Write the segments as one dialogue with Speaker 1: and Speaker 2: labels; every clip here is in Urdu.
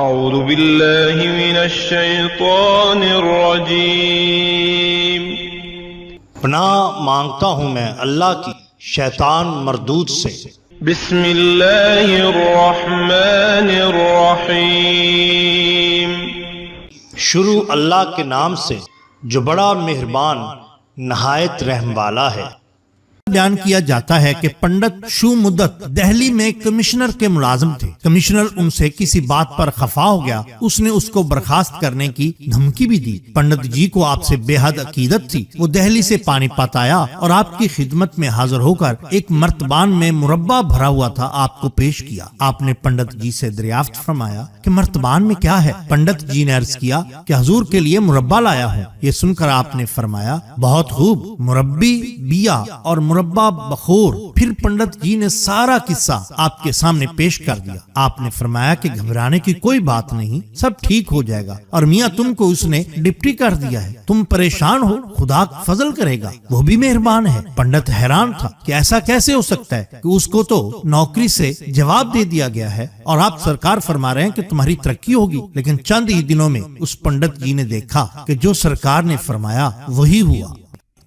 Speaker 1: اعوذ باللہ من الشیطان الرجیم۔
Speaker 2: پناہ مانگتا ہوں میں اللہ کی شیطان مردود سے۔
Speaker 1: بسم اللہ الرحمن الرحیم۔
Speaker 2: شروع اللہ کے نام سے جو بڑا مہربان نہایت رحم والا ہے۔
Speaker 3: بیان کیا جاتا ہے کہ پنڈت شو مدت دہلی میں کمشنر کے ملازم تھے۔ کمشنر ان سے کسی بات پر خفا ہو گیا، اس نے اس کو برخاست کرنے کی دھمکی بھی دی۔ پنڈت جی کو آپ سے بے حد عقیدت تھی، وہ دہلی سے پانی پت آیا اور آپ کی خدمت میں حاضر ہو کر ایک مرتبان میں مربع بھرا ہوا تھا آپ کو پیش کیا۔ آپ نے پنڈت جی سے دریافت فرمایا کہ مرتبان میں کیا ہے؟ پنڈت جی نے عرض کیا کہ حضور کے لیے مربع لایا ہوں۔ یہ سن کر آپ نے فرمایا بہت خوب، مربی بیا اور مربع بخور۔ پھر پنڈت جی نے سارا قصہ آپ کے سامنے پیش کر دیا۔ آپ نے فرمایا کہ گھبرانے کی کوئی بات نہیں، سب ٹھیک ہو جائے گا، اور میاں تم کو اس نے ڈپٹی کر دیا ہے، تم پریشان ہو، خدا فضل کرے گا، وہ بھی مہربان ہے۔ پنڈت حیران تھا کہ ایسا کیسے ہو سکتا ہے کہ اس کو تو نوکری سے جواب دے دیا گیا ہے، اور آپ سرکار فرما رہے ہیں کہ تمہاری ترقی ہوگی۔ لیکن چند ہی دنوں میں اس پنڈت جی نے دیکھا کہ جو سرکار نے فرمایا وہی ہوا۔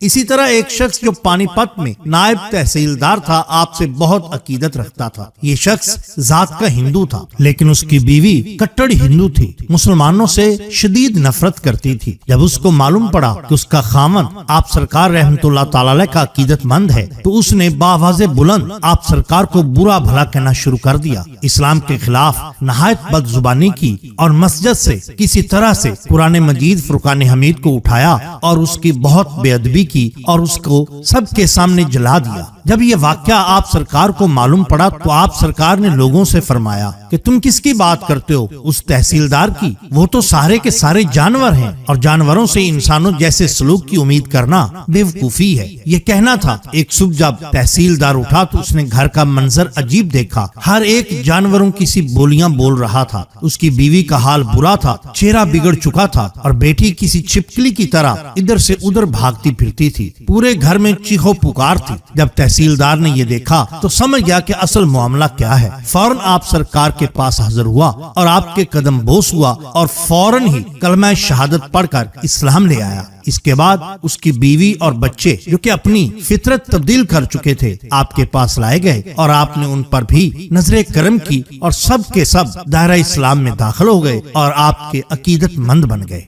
Speaker 3: اسی طرح ایک شخص جو پانی پت میں نائب تحصیلدار تھا، آپ سے بہت عقیدت رکھتا تھا۔ یہ شخص ذات کا ہندو تھا، لیکن اس کی بیوی کٹڑ ہندو تھی، مسلمانوں سے شدید نفرت کرتی تھی۔ جب اس کو معلوم پڑا کہ اس کا خاوند آپ سرکار رحمت اللہ تعالی کا عقیدت مند ہے، تو اس نے بآواز بلند آپ سرکار کو برا بھلا کہنا شروع کر دیا، اسلام کے خلاف نہایت بد زبانی کی، اور مسجد سے کسی طرح سے قرآن مجید فرقان حمید کو اٹھایا اور اس کی بہت بے ادبی کی اور اس کو سب کے سامنے جلا دیا۔ جب یہ واقعہ آپ سرکار کو معلوم پڑا تو آپ سرکار نے لوگوں سے فرمایا کہ تم کس کی بات کرتے ہو؟ اس تحصیلدار کی، وہ تو سارے کے سارے جانور ہیں، اور جانوروں سے انسانوں جیسے سلوک کی امید کرنا بیوقوفی ہے۔ یہ کہنا تھا۔ ایک صبح جب تحصیلدار اٹھا تو اس نے گھر کا منظر عجیب دیکھا، ہر ایک جانوروں کی سی بولیاں بول رہا تھا۔ اس کی بیوی کا حال برا تھا، چہرہ بگڑ چکا تھا، اور بیٹی کسی چھپکلی کی طرح ادھر سے ادھر بھاگتی پھرتی تھی۔ پورے گھر میں چیخو پکار تھی۔ جب تحصیلدار نے یہ دیکھا تو سمجھ گیا کہ اصل معاملہ کیا ہے۔ فوراً آپ سرکار کے پاس حاضر ہوا اور آپ کے قدم بوس ہوا، اور فوراً ہی کلمہ شہادت پڑھ کر اسلام لے آیا۔ اس کے بعد اس کی بیوی اور بچے جو کہ اپنی فطرت تبدیل کر چکے تھے آپ کے پاس لائے گئے، اور آپ نے ان پر بھی نظر کرم کی، اور سب کے سب دائرہ اسلام میں داخل ہو گئے اور آپ کے عقیدت مند بن گئے۔